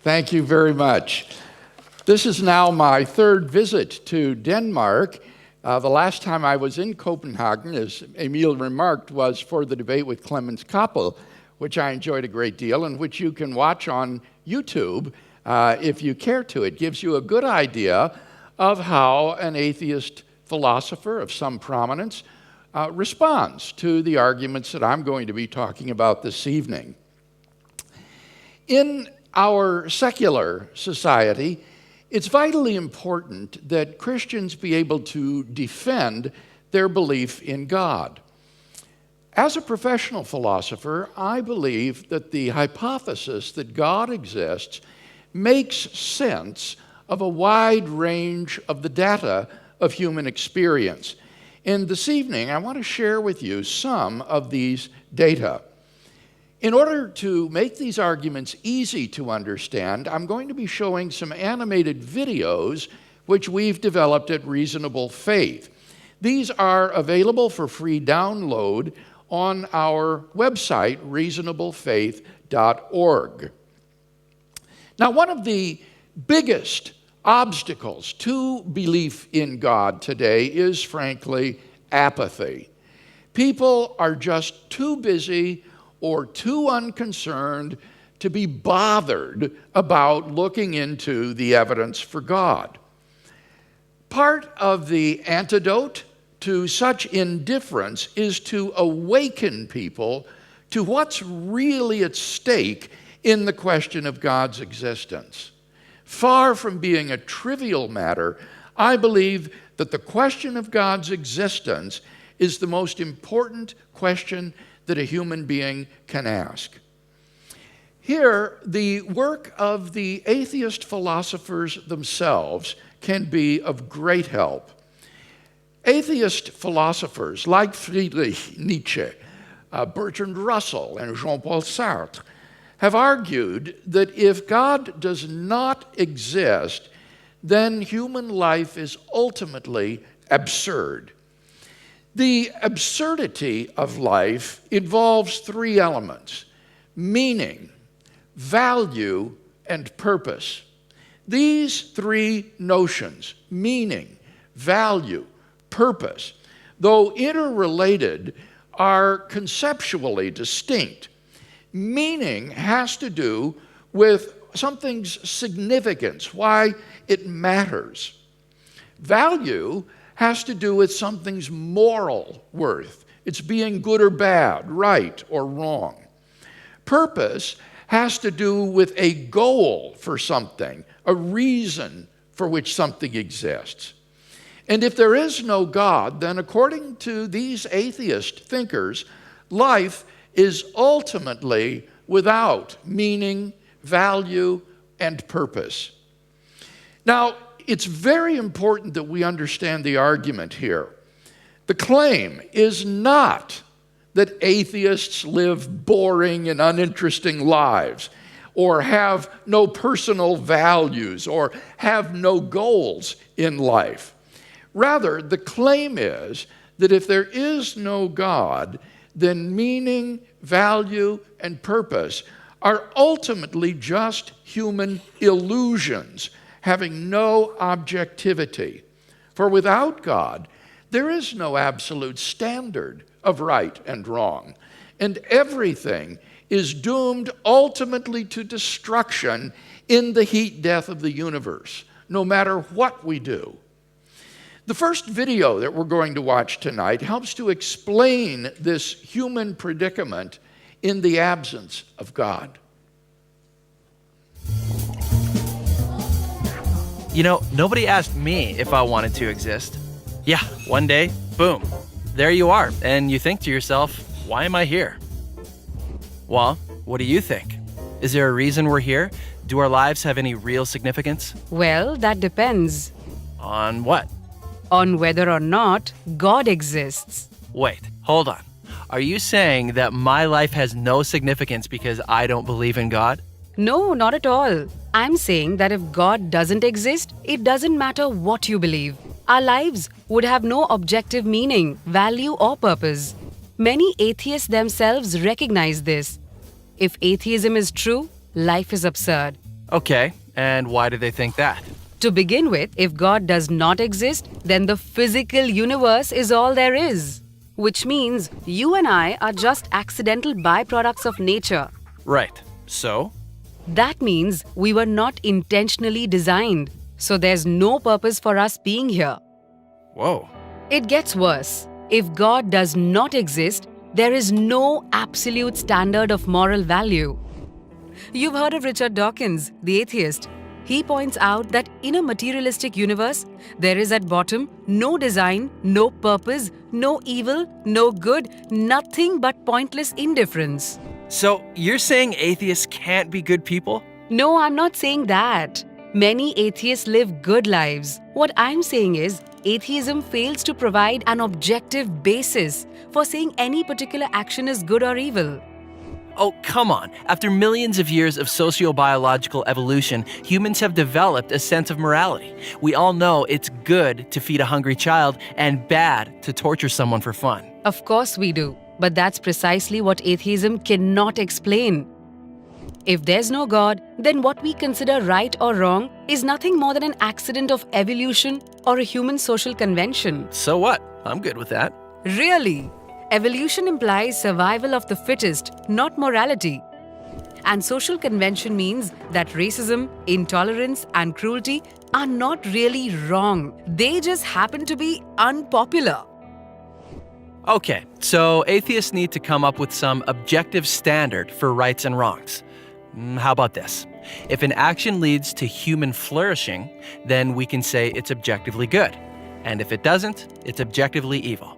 Thank you very much. This is now my third visit to Denmark. The last time I was in Copenhagen, as Emil remarked, was for the debate with Clemens Koppel, which I enjoyed a great deal, and which you can watch on YouTube if you care to. It gives you a good idea of how an atheist philosopher of some prominence responds to the arguments that I'm going to be talking about this evening. In our secular society, it's vitally important that Christians be able to defend their belief in God. As a professional philosopher, I believe that the hypothesis that God exists makes sense of a wide range of the data of human experience. And this evening, I want to share with you some of these data. In order to make these arguments easy to understand, I'm going to be showing some animated videos which we've developed at Reasonable Faith. These are available for free download on our website, reasonablefaith.org. Now, one of the biggest obstacles to belief in God today is, frankly, apathy. People are just too busy or too unconcerned to be bothered about looking into the evidence for God. Part of the antidote to such indifference is to awaken people to what's really at stake in the question of God's existence. Far from being a trivial matter, I believe that the question of God's existence is the most important question that a human being can ask. Here, the work of the atheist philosophers themselves can be of great help. Atheist philosophers like Friedrich Nietzsche, Bertrand Russell, and Jean-Paul Sartre have argued that if God does not exist, then human life is ultimately absurd. The absurdity of life involves three elements: meaning, value, and purpose. These three notions, meaning, value, purpose, though interrelated, are conceptually distinct. Meaning has to do with something's significance, why it matters. Value has to do with something's moral worth. It's being good or bad, right or wrong. Purpose has to do with a goal for something, a reason for which something exists. And if there is no God, then according to these atheist thinkers, life is ultimately without meaning, value, and purpose. Now, it's very important that we understand the argument here. The claim is not that atheists live boring and uninteresting lives, or have no personal values, or have no goals in life. Rather, the claim is that if there is no God, then meaning, value, and purpose are ultimately just human illusions, having no objectivity. For without God, there is no absolute standard of right and wrong, and everything is doomed ultimately to destruction in the heat death of the universe, no matter what we do. The first video that we're going to watch tonight helps to explain this human predicament in the absence of God. You know, nobody asked me if I wanted to exist. Yeah, one day, boom, there you are, and you think to yourself, why am I here? Well, what do you think? Is there a reason we're here? Do our lives have any real significance? Well, that depends. On what? On whether or not God exists. Wait, hold on. Are you saying that my life has no significance because I don't believe in God? No, not at all. I'm saying that if God doesn't exist, it doesn't matter what you believe. Our lives would have no objective meaning, value, or purpose. Many atheists themselves recognize this. If atheism is true, life is absurd. Okay, and why do they think that? To begin with, if God does not exist, then the physical universe is all there is. Which means you and I are just accidental byproducts of nature. Right. So? That means we were not intentionally designed. So there's no purpose for us being here. Whoa. It gets worse. If God does not exist, there is no absolute standard of moral value. You've heard of Richard Dawkins, the atheist. He points out that in a materialistic universe, there is at bottom no design, no purpose, no evil, no good, nothing but pointless indifference. So you're saying atheists can't be good people? No, I'm not saying that. Many atheists live good lives. What I'm saying is, atheism fails to provide an objective basis for saying any particular action is good or evil. Oh, come on. After millions of years of sociobiological evolution, humans have developed a sense of morality. We all know it's good to feed a hungry child and bad to torture someone for fun. Of course we do, but that's precisely what atheism cannot explain. If there's no God, then what we consider right or wrong is nothing more than an accident of evolution or a human social convention. So what? I'm good with that. Really? Evolution implies survival of the fittest, not morality. And social convention means that racism, intolerance, and cruelty are not really wrong. They just happen to be unpopular. Okay, so atheists need to come up with some objective standard for rights and wrongs. How about this? If an action leads to human flourishing, then we can say it's objectively good. And if it doesn't, it's objectively evil.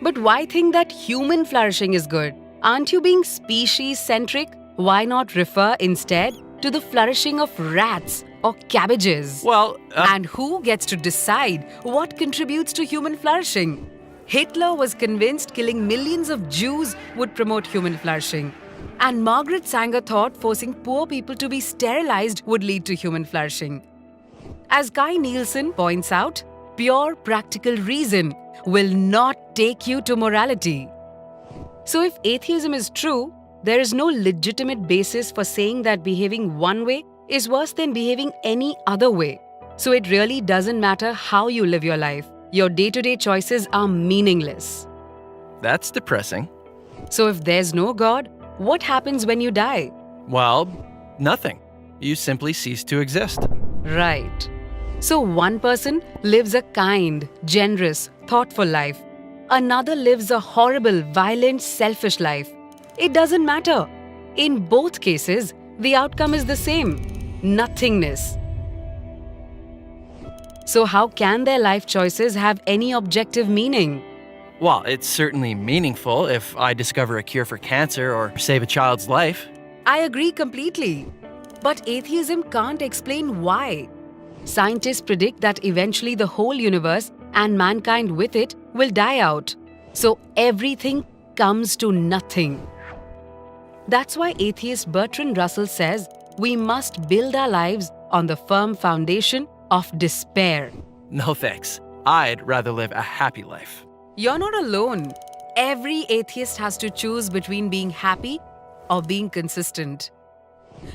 But why think that human flourishing is good? Aren't you being species-centric? Why not refer instead to the flourishing of rats or cabbages? Well, And who gets to decide what contributes to human flourishing? Hitler was convinced killing millions of Jews would promote human flourishing. And Margaret Sanger thought forcing poor people to be sterilized would lead to human flourishing. As Kai Nielsen points out, pure practical reason will not take you to morality. So if atheism is true, there is no legitimate basis for saying that behaving one way is worse than behaving any other way. So it really doesn't matter how you live your life. Your day-to-day choices are meaningless. that's depressing. So if there's no God, what happens when you die? Well, nothing. You simply cease to exist. Right. So one person lives a kind, generous, thoughtful life. Another lives a horrible, violent, selfish life. It doesn't matter. In both cases, the outcome is the same: nothingness. So how can their life choices have any objective meaning? Well, it's certainly meaningful if I discover a cure for cancer or save a child's life. I agree completely. But atheism can't explain why. Scientists predict that eventually the whole universe and mankind with it will die out. So everything comes to nothing. That's why atheist Bertrand Russell says we must build our lives on the firm foundation of despair. No thanks. I'd rather live a happy life. You're not alone. Every atheist has to choose between being happy or being consistent.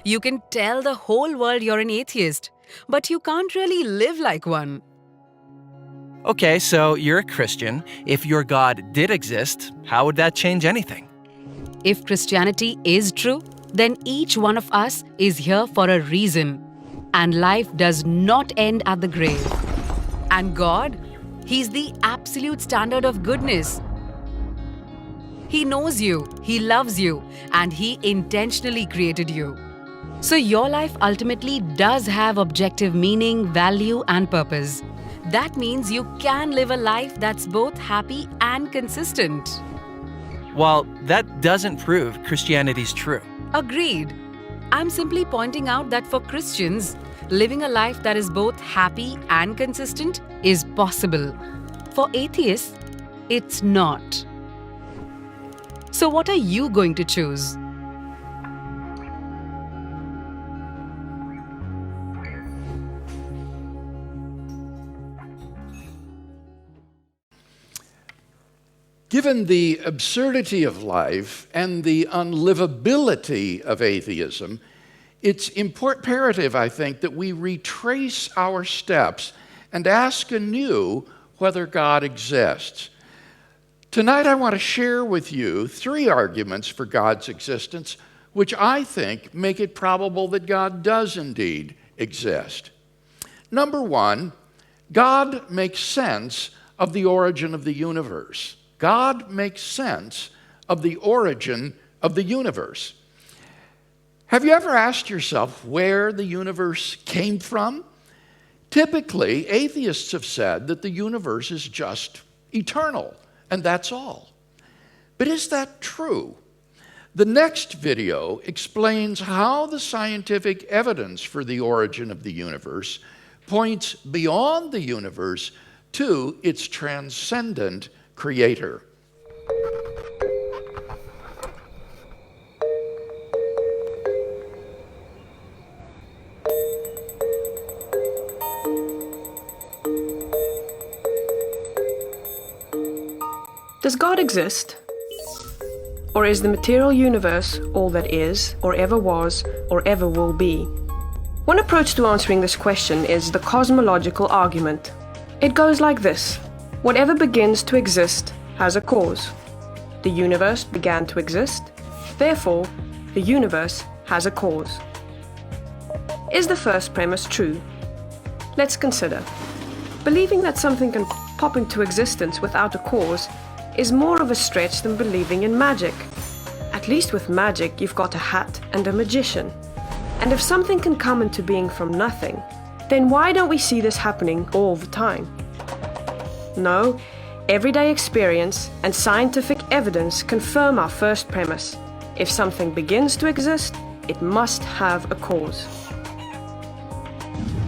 You can tell the whole world you're an atheist, but you can't really live like one. Okay, so you're a Christian. If your God did exist, how would that change anything? If Christianity is true, then each one of us is here for a reason. And life does not end at the grave. And God, He's the absolute standard of goodness. He knows you, He loves you, and He intentionally created you. So your life ultimately does have objective meaning, value, and purpose. That means you can live a life that's both happy and consistent. Well, that doesn't prove Christianity's true. Agreed. I'm simply pointing out that for Christians, living a life that is both happy and consistent is possible. For atheists, it's not. So what are you going to choose? Given the absurdity of life and the unlivability of atheism, It's imperative, I think, that we retrace our steps and ask anew whether God exists. Tonight, I want to share with you 3 arguments for God's existence, which I think make it probable that God does indeed exist. Number 1, God makes sense of the origin of the universe. God makes sense of the origin of the universe. Have you ever asked yourself where the universe came from? Typically, atheists have said that the universe is just eternal, and that's all. But is that true? The next video explains how the scientific evidence for the origin of the universe points beyond the universe to its transcendent creator. Does God exist? Or is the material universe all that is, or ever was, or ever will be? One approach to answering this question is the cosmological argument. It goes like this: whatever begins to exist has a cause. The universe began to exist, therefore, the universe has a cause. Is the first premise true? Let's consider. Believing that something can pop into existence without a cause is more of a stretch than believing in magic. At least with magic, you've got a hat and a magician. And if something can come into being from nothing, then why don't we see this happening all the time? No, everyday experience and scientific evidence confirm our first premise. If something begins to exist, it must have a cause.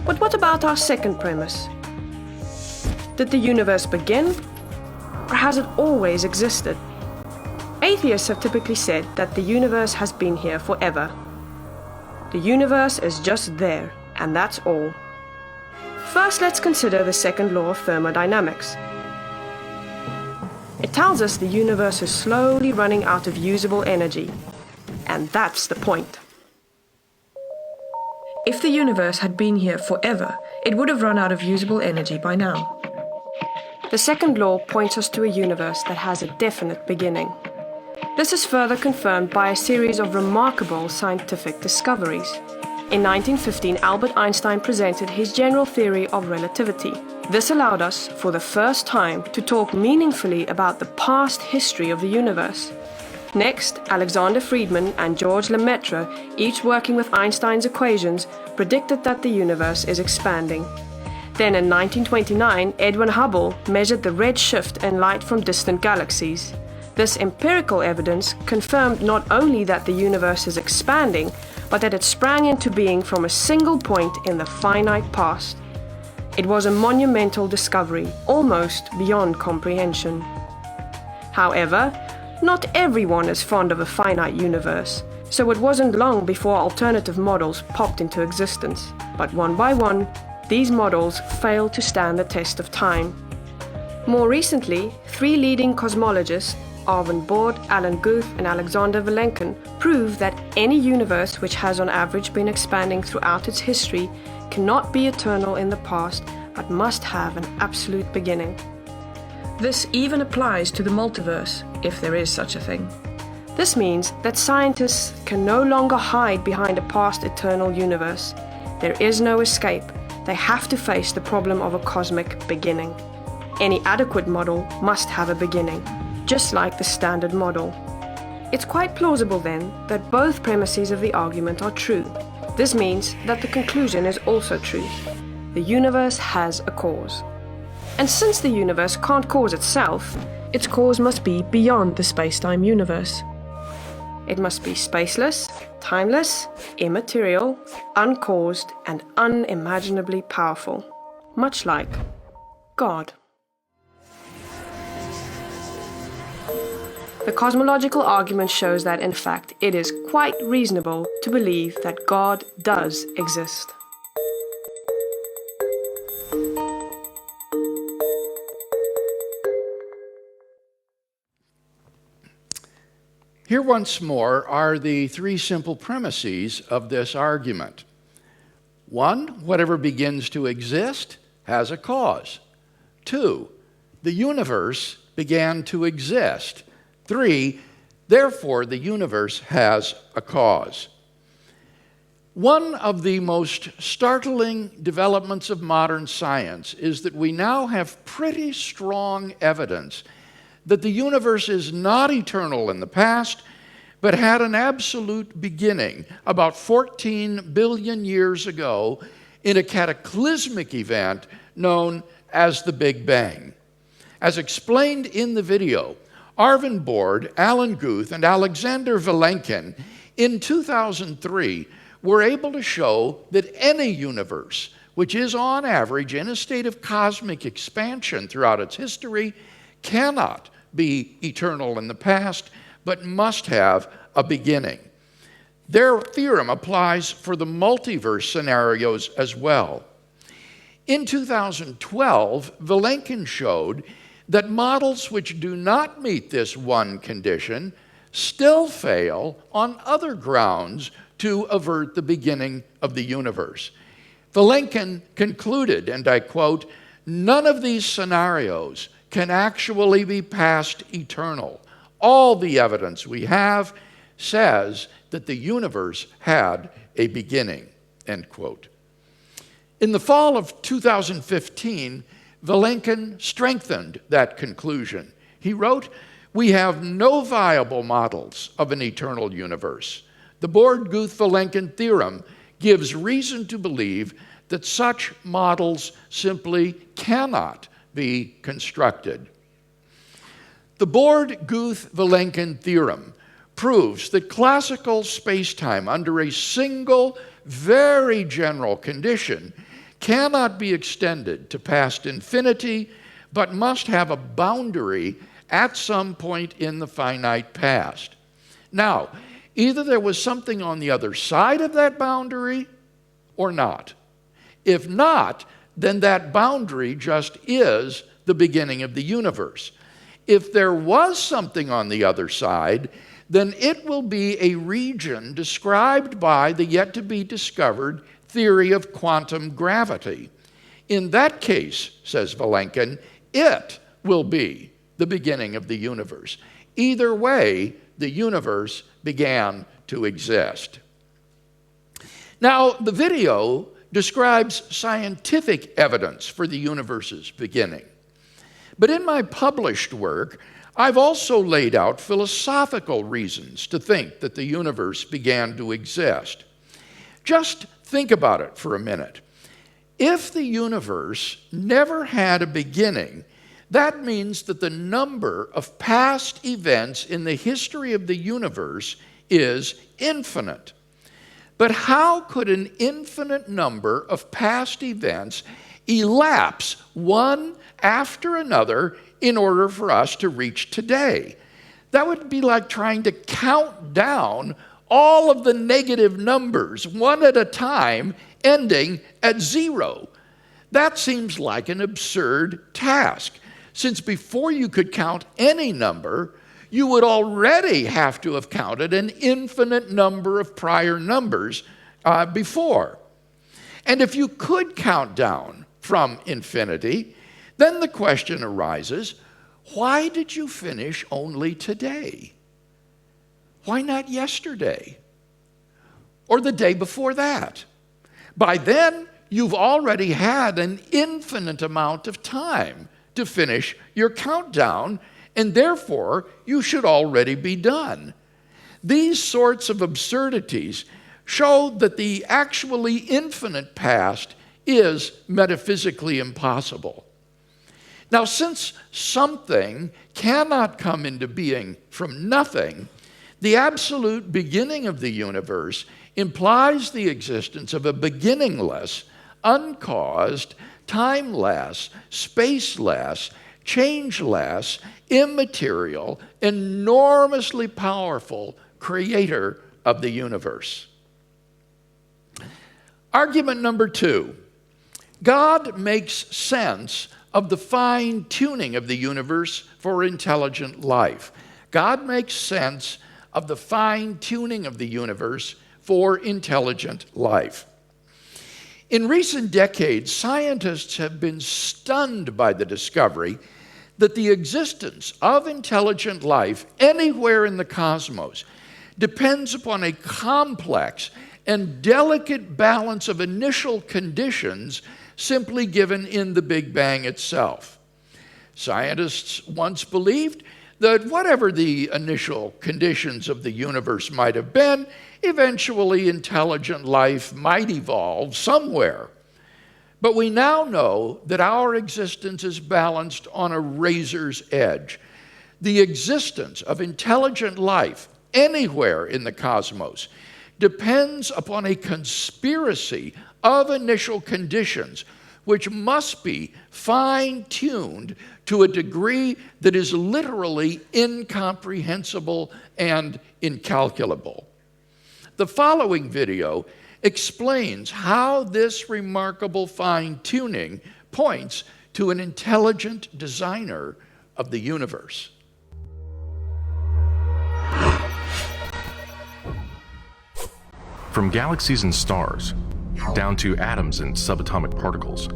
But what about our second premise? Did the universe begin? Or has it always existed? Atheists have typically said that the universe has been here forever. The universe is just there, and that's all. First, let's consider the second law of thermodynamics. It tells us the universe is slowly running out of usable energy, and that's the point. If the universe had been here forever, it would have run out of usable energy by now. The second law points us to a universe that has a definite beginning. This is further confirmed by a series of remarkable scientific discoveries. In 1915, Albert Einstein presented his general theory of relativity. This allowed us, for the first time, to talk meaningfully about the past history of the universe. Next, Alexander Friedmann and George Lemaitre, each working with Einstein's equations, predicted that the universe is expanding. Then in 1929, Edwin Hubble measured the red shift in light from distant galaxies. This empirical evidence confirmed not only that the universe is expanding, but that it sprang into being from a single point in the finite past. It was a monumental discovery, almost beyond comprehension. However, not everyone is fond of a finite universe, so it wasn't long before alternative models popped into existence. But one by one, these models failed to stand the test of time. More recently, 3 leading cosmologists, Arvin Bord, Alan Guth, and Alexander Vilenkin, prove that any universe which has on average been expanding throughout its history cannot be eternal in the past, but must have an absolute beginning. This even applies to the multiverse, if there is such a thing. This means that scientists can no longer hide behind a past eternal universe. There is no escape. They have to face the problem of a cosmic beginning. Any adequate model must have a beginning, just like the standard model. It's quite plausible then that both premises of the argument are true. This means that the conclusion is also true. The universe has a cause. And since the universe can't cause itself, its cause must be beyond the space-time universe. It must be spaceless, timeless, immaterial, uncaused, and unimaginably powerful, much like God. The cosmological argument shows that, in fact, it is quite reasonable to believe that God does exist. Here once more are the three simple premises of this argument. 1, whatever begins to exist has a cause. 2, the universe began to exist. 3, therefore the universe has a cause. One of the most startling developments of modern science is that we now have pretty strong evidence that the universe is not eternal in the past, but had an absolute beginning about 14 billion years ago in a cataclysmic event known as the Big Bang. As explained in the video, Arvind Borde, Alan Guth, and Alexander Vilenkin in 2003 were able to show that any universe, which is on average in a state of cosmic expansion throughout its history, cannot be eternal in the past, but must have a beginning. Their theorem applies for the multiverse scenarios as well. In 2012, Vilenkin showed that models which do not meet this one condition still fail on other grounds to avert the beginning of the universe. Vilenkin concluded, and I quote, "None of these scenarios can actually be past eternal. All the evidence we have says that the universe had a beginning," end quote. In the fall of 2015, Vilenkin strengthened that conclusion. He wrote, "We have no viable models of an eternal universe. The Borde-Guth-Vilenkin theorem gives reason to believe that such models simply cannot be constructed." The Borde-Guth-Vilenkin theorem proves that classical spacetime under a single, very general condition cannot be extended to past infinity, but must have a boundary at some point in the finite past. Now, either there was something on the other side of that boundary or not. If not, then that boundary just is the beginning of the universe. If there was something on the other side, then it will be a region described by the yet-to-be-discovered theory of quantum gravity. In that case, says Vilenkin, it will be the beginning of the universe. Either way, the universe began to exist. Now, the video describes scientific evidence for the universe's beginning. But in my published work, I've also laid out philosophical reasons to think that the universe began to exist. Just think about it for a minute. If the universe never had a beginning, that means that the number of past events in the history of the universe is infinite. But how could an infinite number of past events elapse one after another in order for us to reach today? That would be like trying to count down all of the negative numbers one at a time, ending at 0. That seems like an absurd task, since before you could count any number, you would already have to have counted an infinite number of prior numbers before. And if you could count down from infinity, then the question arises, why did you finish only today? Why not yesterday? Or the day before that? By then, you've already had an infinite amount of time to finish your countdown, and therefore, you should already be done. These sorts of absurdities show that the actually infinite past is metaphysically impossible. Now, since something cannot come into being from nothing, the absolute beginning of the universe implies the existence of a beginningless, uncaused, timeless, spaceless, changeless, immaterial, enormously powerful creator of the universe. Argument number 2. God makes sense of the fine-tuning of the universe for intelligent life. God makes sense of the fine-tuning of the universe for intelligent life. In recent decades, scientists have been stunned by the discovery that the existence of intelligent life anywhere in the cosmos depends upon a complex and delicate balance of initial conditions simply given in the Big Bang itself. Scientists once believed that whatever the initial conditions of the universe might have been, eventually intelligent life might evolve somewhere. But we now know that our existence is balanced on a razor's edge. The existence of intelligent life anywhere in the cosmos depends upon a conspiracy of initial conditions which must be fine-tuned to a degree that is literally incomprehensible and incalculable. The following video explains how this remarkable fine-tuning points to an intelligent designer of the universe. From galaxies and stars, down to atoms and subatomic particles,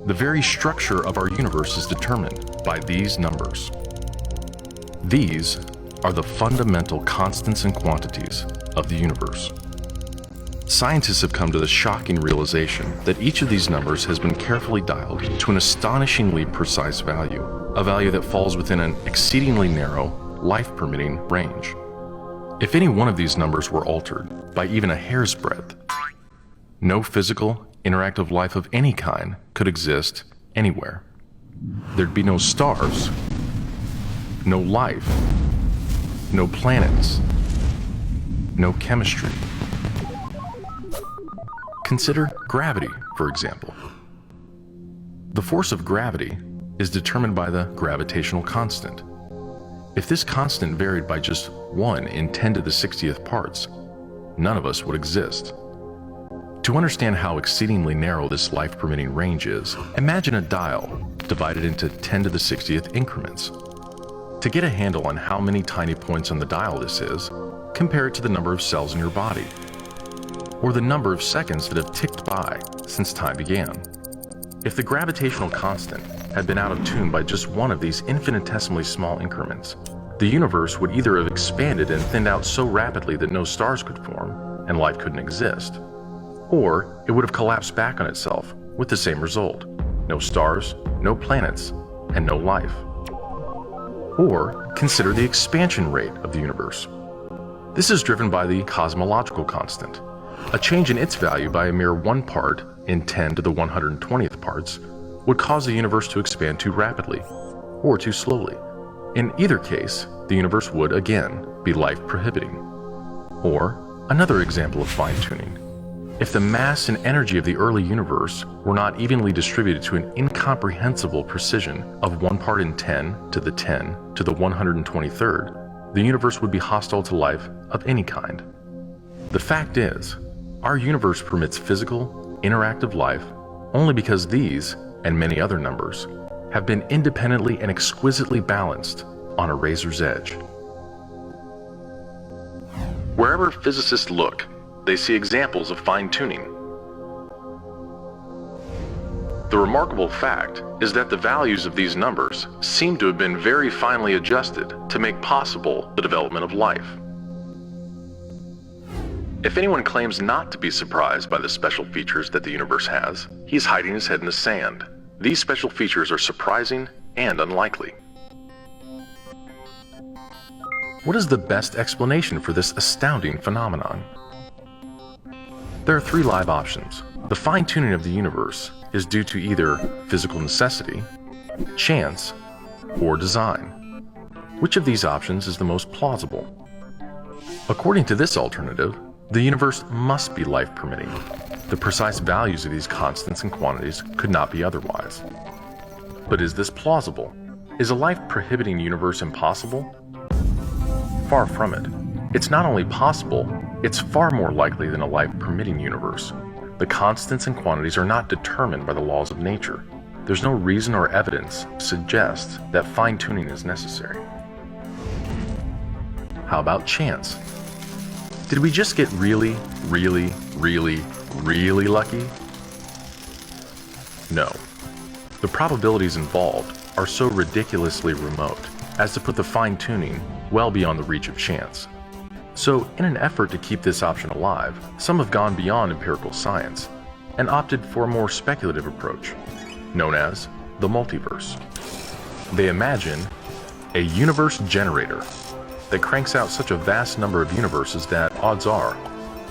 the very structure of our universe is determined by these numbers. These are the fundamental constants and quantities of the universe. Scientists have come to the shocking realization that each of these numbers has been carefully dialed to an astonishingly precise value, a value that falls within an exceedingly narrow, life-permitting range. If any one of these numbers were altered by even a hair's breadth, no physical, interactive life of any kind could exist anywhere. There'd be no stars, no life, no planets, no chemistry. Consider gravity, for example. The force of gravity is determined by the gravitational constant. If this constant varied by just 1 in 10 to the 60th parts, none of us would exist. To understand how exceedingly narrow this life-permitting range is, imagine a dial divided into 10 to the 60th increments. To get a handle on how many tiny points on the dial this is, compare it to the number of cells in your body, or the number of seconds that have ticked by since time began. If the gravitational constant had been out of tune by just one of these infinitesimally small increments, the universe would either have expanded and thinned out so rapidly that no stars could form and life couldn't exist, or it would have collapsed back on itself with the same result: no stars, no planets, and no life. Or consider the expansion rate of the universe. This is driven by the cosmological constant. A change in its value by a mere 1 part in 10 to the 120th parts would cause the universe to expand too rapidly or too slowly. In either case, the universe would again be life-prohibiting. Or another example of fine-tuning. If the mass and energy of the early universe were not evenly distributed to an incomprehensible precision of 1 part in 10 to the 10 to the 123rd, the universe would be hostile to life of any kind. The fact is, our universe permits physical, interactive life only because these, and many other numbers, have been independently and exquisitely balanced on a razor's edge. Wherever physicists look, they see examples of fine-tuning. The remarkable fact is that the values of these numbers seem to have been very finely adjusted to make possible the development of life. If anyone claims not to be surprised by the special features that the universe has, he's hiding his head in the sand. These special features are surprising and unlikely. What is the best explanation for this astounding phenomenon? There are 3 live options. The fine-tuning of the universe is due to either physical necessity, chance, or design. Which of these options is the most plausible? According to this alternative, the universe must be life-permitting. The precise values of these constants and quantities could not be otherwise. But is this plausible? Is a life-prohibiting universe impossible? Far from it. It's not only possible, it's far more likely than a life-permitting universe. The constants and quantities are not determined by the laws of nature. There's no reason or evidence to suggest that fine-tuning is necessary. How about chance? Did we just get really, really, really, really lucky? No. The probabilities involved are so ridiculously remote as to put the fine-tuning well beyond the reach of chance. So, in an effort to keep this option alive, some have gone beyond empirical science and opted for a more speculative approach, known as the multiverse. They imagine a universe generator that cranks out such a vast number of universes that, odds are,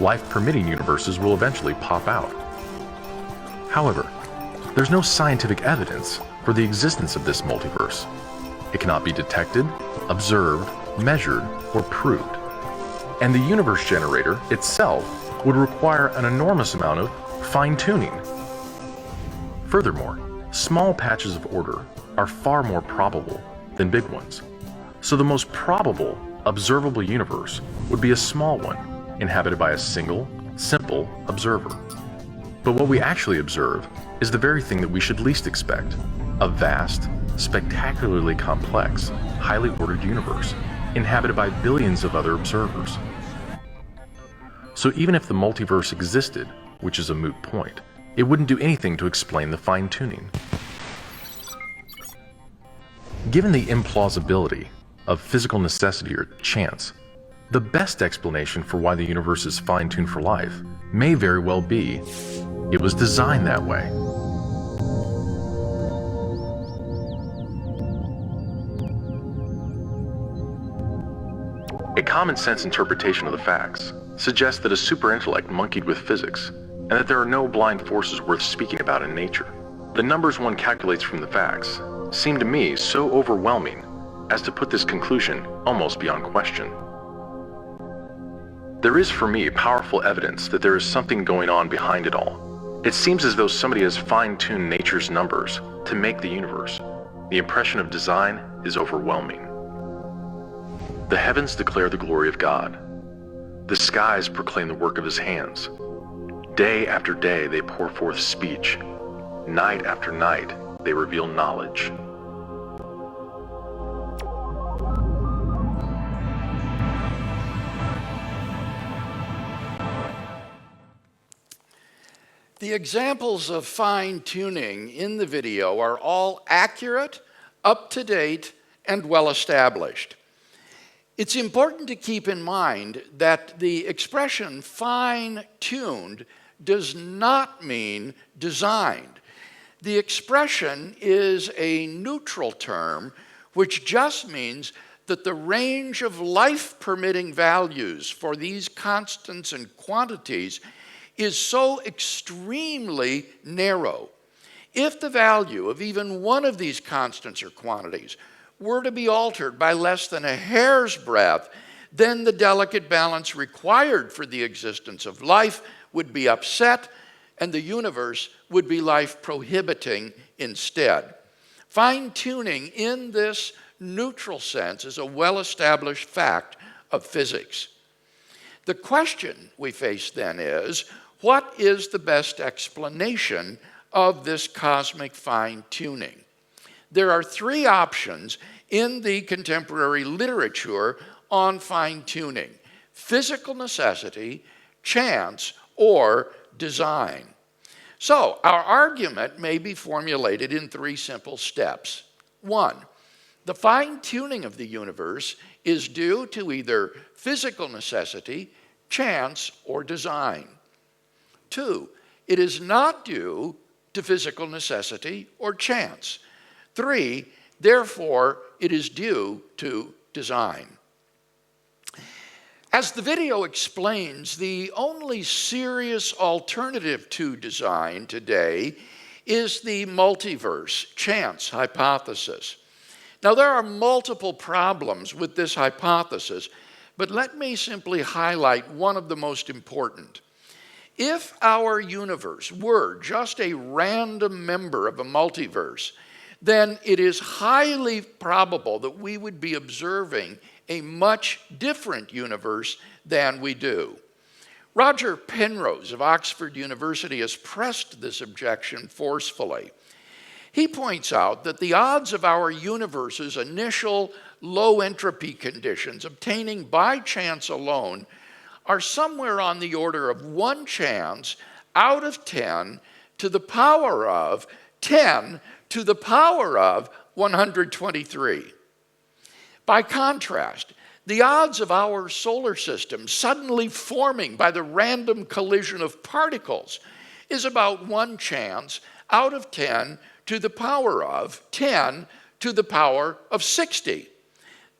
life-permitting universes will eventually pop out. However, there's no scientific evidence for the existence of this multiverse. It cannot be detected, observed, measured, or proved. And the universe generator itself would require an enormous amount of fine-tuning. Furthermore, small patches of order are far more probable than big ones. So the most probable observable universe would be a small one, inhabited by a single, simple observer. But what we actually observe is the very thing that we should least expect: a vast, spectacularly complex, highly ordered universe, inhabited by billions of other observers. So even if the multiverse existed, which is a moot point, it wouldn't do anything to explain the fine-tuning. Given the implausibility of physical necessity or chance, the best explanation for why the universe is fine-tuned for life may very well be it was designed that way. A common-sense interpretation of the facts suggests that a superintellect monkeyed with physics, and that there are no blind forces worth speaking about in nature. The numbers one calculates from the facts seem to me so overwhelming as to put this conclusion almost beyond question. There is for me powerful evidence that there is something going on behind it all. It seems as though somebody has fine-tuned nature's numbers to make the universe. The impression of design is overwhelming. The heavens declare the glory of God. The skies proclaim the work of his hands. Day after day they pour forth speech. Night after night they reveal knowledge. The examples of fine-tuning in the video are all accurate, up-to-date, and well-established. It's important to keep in mind that the expression fine-tuned does not mean designed. The expression is a neutral term which just means that the range of life-permitting values for these constants and quantities is so extremely narrow. If the value of even one of these constants or quantities were to be altered by less than a hair's breadth, then the delicate balance required for the existence of life would be upset, and the universe would be life-prohibiting instead. Fine-tuning in this neutral sense is a well-established fact of physics. The question we face then is, what is the best explanation of this cosmic fine-tuning? There are three options in the contemporary literature on fine-tuning: physical necessity, chance, or design. So, our argument may be formulated in three simple steps. 1, the fine-tuning of the universe is due to either physical necessity, chance, or design. 2, it is not due to physical necessity or chance. 3, therefore, it is due to design. As the video explains, the only serious alternative to design today is the multiverse chance hypothesis. Now, there are multiple problems with this hypothesis, but let me simply highlight one of the most important. If our universe were just a random member of a multiverse, then it is highly probable that we would be observing a much different universe than we do. Roger Penrose of Oxford University has pressed this objection forcefully. He points out that the odds of our universe's initial low entropy conditions, obtaining by chance alone, are somewhere on the order of 1 chance out of 10 to the power of 10 to the power of 123. By contrast, the odds of our solar system suddenly forming by the random collision of particles is about 1 chance out of 10 to the power of 10 to the power of 60.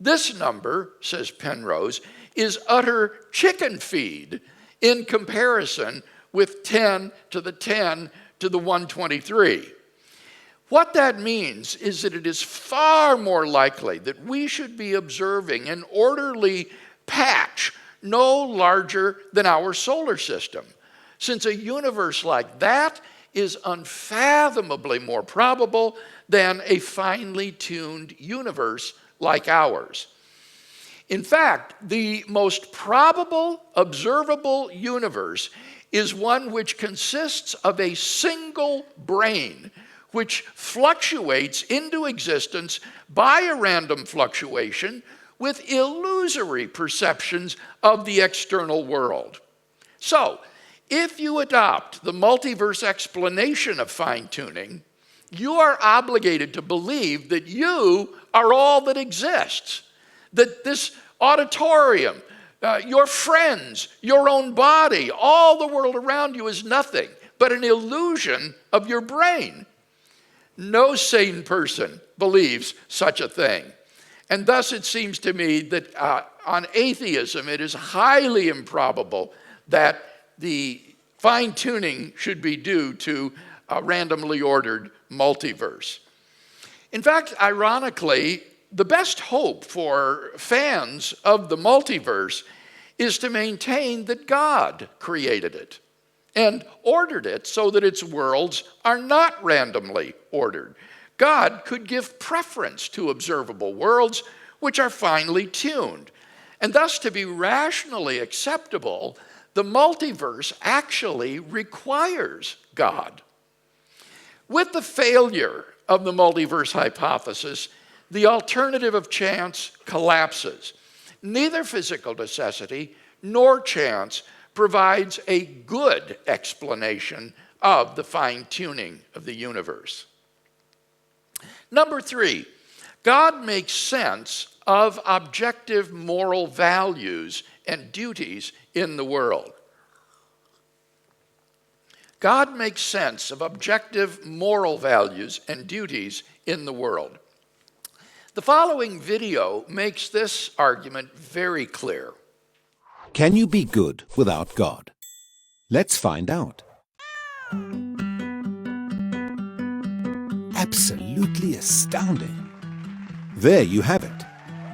This number, says Penrose, is utter chicken feed in comparison with 10 to the 10 to the 123. What that means is that it is far more likely that we should be observing an orderly patch no larger than our solar system, since a universe like that is unfathomably more probable than a finely tuned universe like ours. In fact, the most probable observable universe is one which consists of a single brain which fluctuates into existence by a random fluctuation with illusory perceptions of the external world. So, if you adopt the multiverse explanation of fine-tuning, you are obligated to believe that you are all that exists, that this auditorium, your friends, your own body, all the world around you is nothing but an illusion of your brain. No sane person believes such a thing. And thus it seems to me that on atheism, it is highly improbable that the fine-tuning should be due to a randomly ordered multiverse. In fact, ironically, the best hope for fans of the multiverse is to maintain that God created it and ordered it so that its worlds are not randomly ordered. God could give preference to observable worlds which are finely tuned. And thus, to be rationally acceptable, the multiverse actually requires God. With the failure of the multiverse hypothesis, the alternative of chance collapses. Neither physical necessity nor chance provides a good explanation of the fine-tuning of the universe. Number 3, God makes sense of objective moral values and duties in the world. God makes sense of objective moral values and duties in the world. The following video makes this argument very clear. Can you be good without God? Let's find out. Absolutely astounding. There you have it.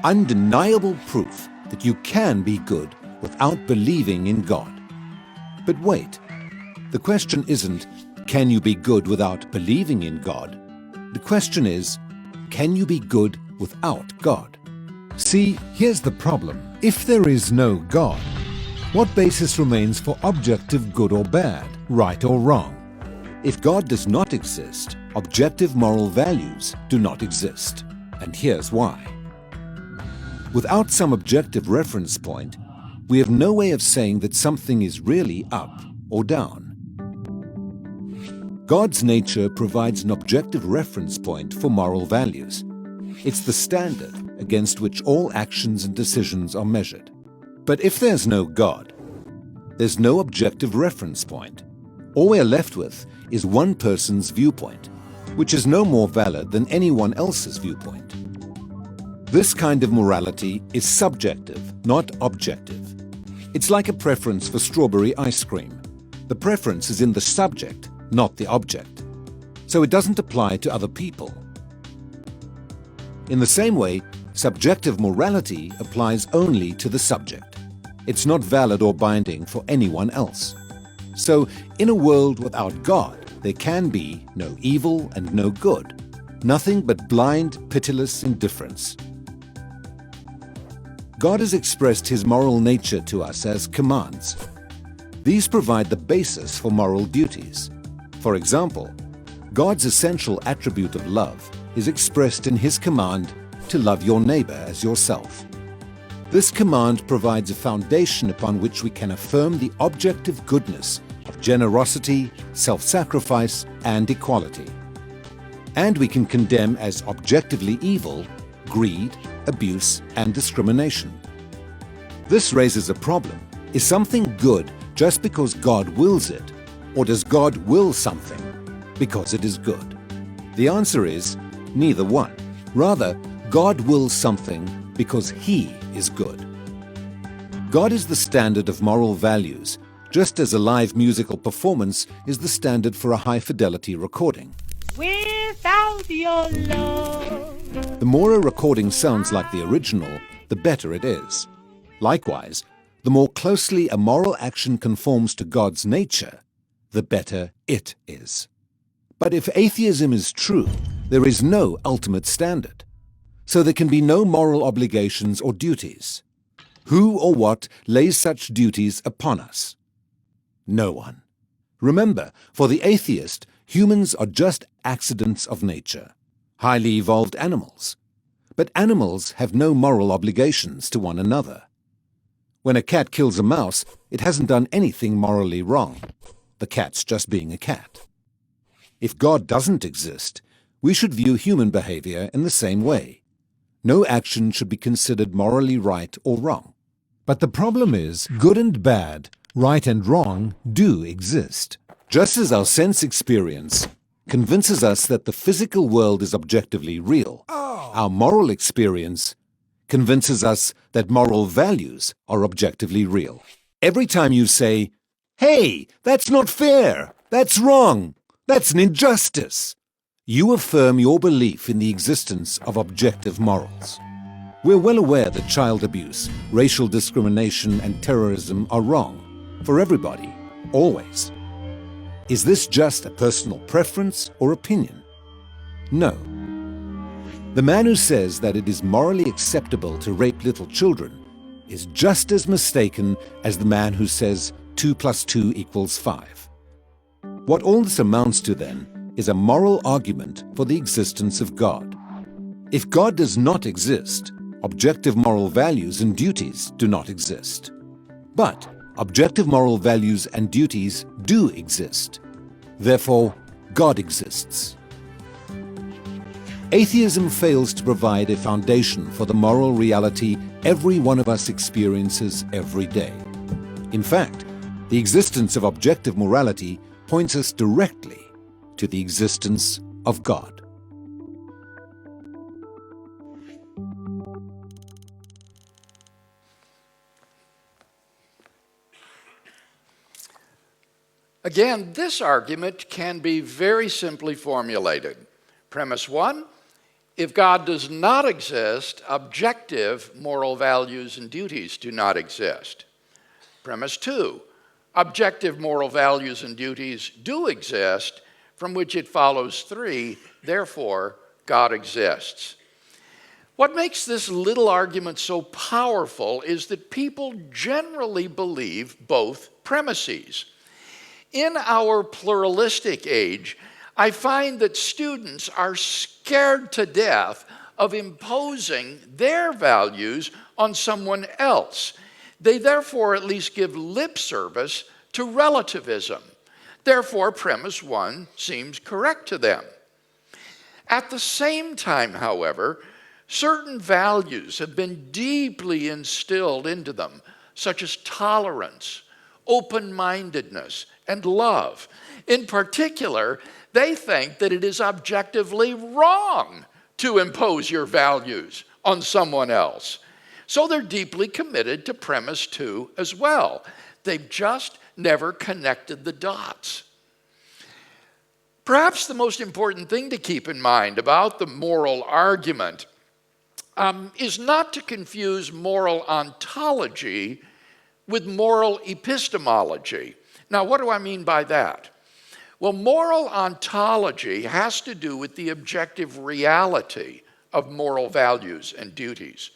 Undeniable proof that you can be good without believing in God. But wait, the question isn't, can you be good without believing in God? The question is, can you be good without God? See, here's the problem. If there is no God, what basis remains for objective good or bad, right or wrong? If God does not exist, objective moral values do not exist. And here's why. Without some objective reference point, we have no way of saying that something is really up or down. God's nature provides an objective reference point for moral values. It's the standard against which all actions and decisions are measured. But if there's no God, there's no objective reference point. All we're left with is one person's viewpoint, which is no more valid than anyone else's viewpoint. This kind of morality is subjective, not objective. It's like a preference for strawberry ice cream. The preference is in the subject, not the object. So it doesn't apply to other people. In the same way, subjective morality applies only to the subject. It's not valid or binding for anyone else. So, in a world without God, there can be no evil and no good, nothing but blind, pitiless indifference. God has expressed His moral nature to us as commands. These provide the basis for moral duties. For example, God's essential attribute of love is expressed in His command to love your neighbor as yourself. This command provides a foundation upon which we can affirm the objective goodness of generosity, self-sacrifice, and equality. And we can condemn as objectively evil greed, abuse, and discrimination. This raises a problem. Is something good just because God wills it, or does God will something because it is good? The answer is neither one. Rather, God wills something because He is good. God is the standard of moral values, just as a live musical performance is the standard for a high-fidelity recording. Without your love. The more a recording sounds like the original, the better it is. Likewise, the more closely a moral action conforms to God's nature, the better it is. But if atheism is true, there is no ultimate standard. So there can be no moral obligations or duties. Who or what lays such duties upon us? No one. Remember, for the atheist, humans are just accidents of nature, highly evolved animals. But animals have no moral obligations to one another. When a cat kills a mouse, it hasn't done anything morally wrong. The cat's just being a cat. If God doesn't exist, we should view human behavior in the same way. No action should be considered morally right or wrong. But the problem is, good and bad, right and wrong, do exist. Just as our sense experience convinces us that the physical world is objectively real, our moral experience convinces us that moral values are objectively real. Every time you say, "Hey, that's not fair, that's wrong, that's an injustice," you affirm your belief in the existence of objective morals. We're well aware that child abuse, racial discrimination, and terrorism are wrong for everybody, always. Is this just a personal preference or opinion? No. The man who says that it is morally acceptable to rape little children is just as mistaken as the man who says 2 + 2 = 5. What all this amounts to, then, is a moral argument for the existence of God. If God does not exist, objective moral values and duties do not exist. But objective moral values and duties do exist. Therefore, God exists. Atheism fails to provide a foundation for the moral reality every one of us experiences every day. In fact, the existence of objective morality points us directly to the existence of God. Again, this argument can be very simply formulated. Premise 1, if God does not exist, objective moral values and duties do not exist. Premise 2, objective moral values and duties do exist, from which it follows 3, therefore, God exists. What makes this little argument so powerful is that people generally believe both premises. In our pluralistic age, I find that students are scared to death of imposing their values on someone else. They therefore at least give lip service to relativism. Therefore, premise 1 seems correct to them. At the same time, however, certain values have been deeply instilled into them, such as tolerance, open-mindedness, and love. In particular, they think that it is objectively wrong to impose your values on someone else. So they're deeply committed to premise 2 as well. They've just never connected the dots. Perhaps the most important thing to keep in mind about the moral argument is not to confuse moral ontology with moral epistemology. Now, what do I mean by that? Well, moral ontology has to do with the objective reality of moral values and duties.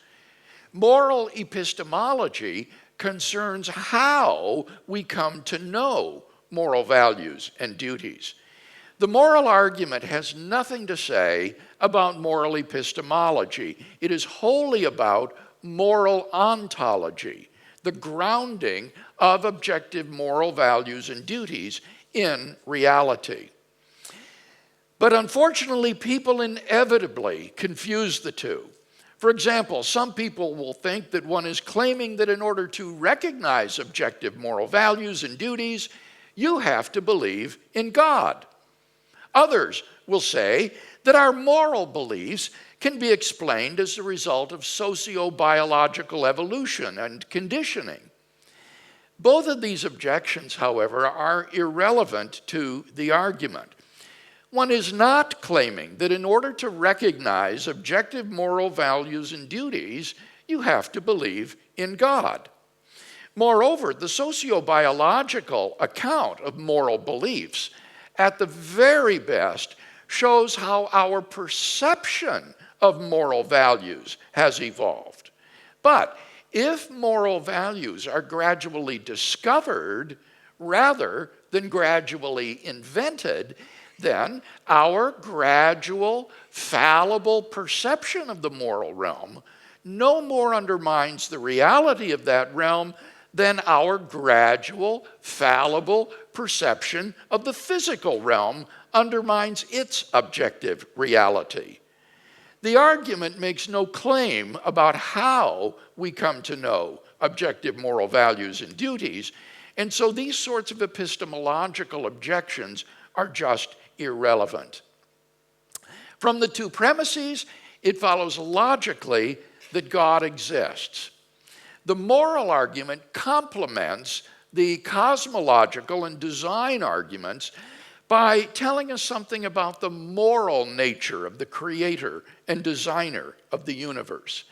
Moral epistemology concerns how we come to know moral values and duties. The moral argument has nothing to say about moral epistemology. It is wholly about moral ontology, the grounding of objective moral values and duties in reality. But unfortunately, people inevitably confuse the two. For example, some people will think that one is claiming that in order to recognize objective moral values and duties, you have to believe in God. Others will say that our moral beliefs can be explained as a result of socio-biological evolution and conditioning. Both of these objections, however, are irrelevant to the argument. One is not claiming that in order to recognize objective moral values and duties, you have to believe in God. Moreover, the socio-biological account of moral beliefs, at the very best, shows how our perception of moral values has evolved. But if moral values are gradually discovered rather than gradually invented, then our gradual, fallible perception of the moral realm no more undermines the reality of that realm than our gradual, fallible perception of the physical realm undermines its objective reality. The argument makes no claim about how we come to know objective moral values and duties, and so these sorts of epistemological objections are just irrelevant. From the two premises, it follows logically that God exists. The moral argument complements the cosmological and design arguments by telling us something about the moral nature of the creator and designer of the universe.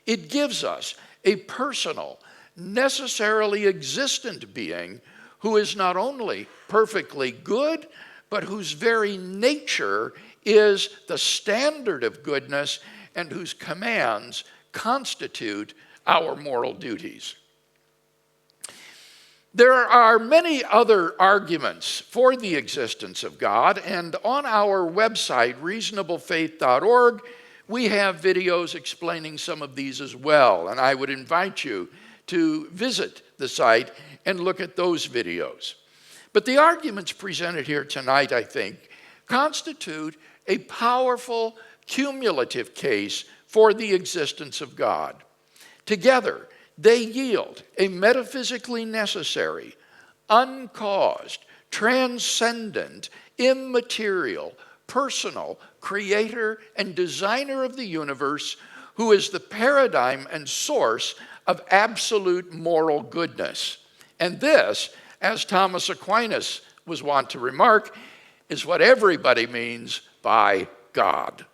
It gives us a personal, necessarily existent being who is not only perfectly good, but whose very nature is the standard of goodness and whose commands constitute our moral duties. There are many other arguments for the existence of God, and on our website, reasonablefaith.org, we have videos explaining some of these as well, and I would invite you to visit the site and look at those videos. But the arguments presented here tonight, I think, constitute a powerful cumulative case for the existence of God. Together, they yield a metaphysically necessary, uncaused, transcendent, immaterial, personal creator and designer of the universe who is the paradigm and source of absolute moral goodness. And this, as Thomas Aquinas was wont to remark, is what everybody means by God.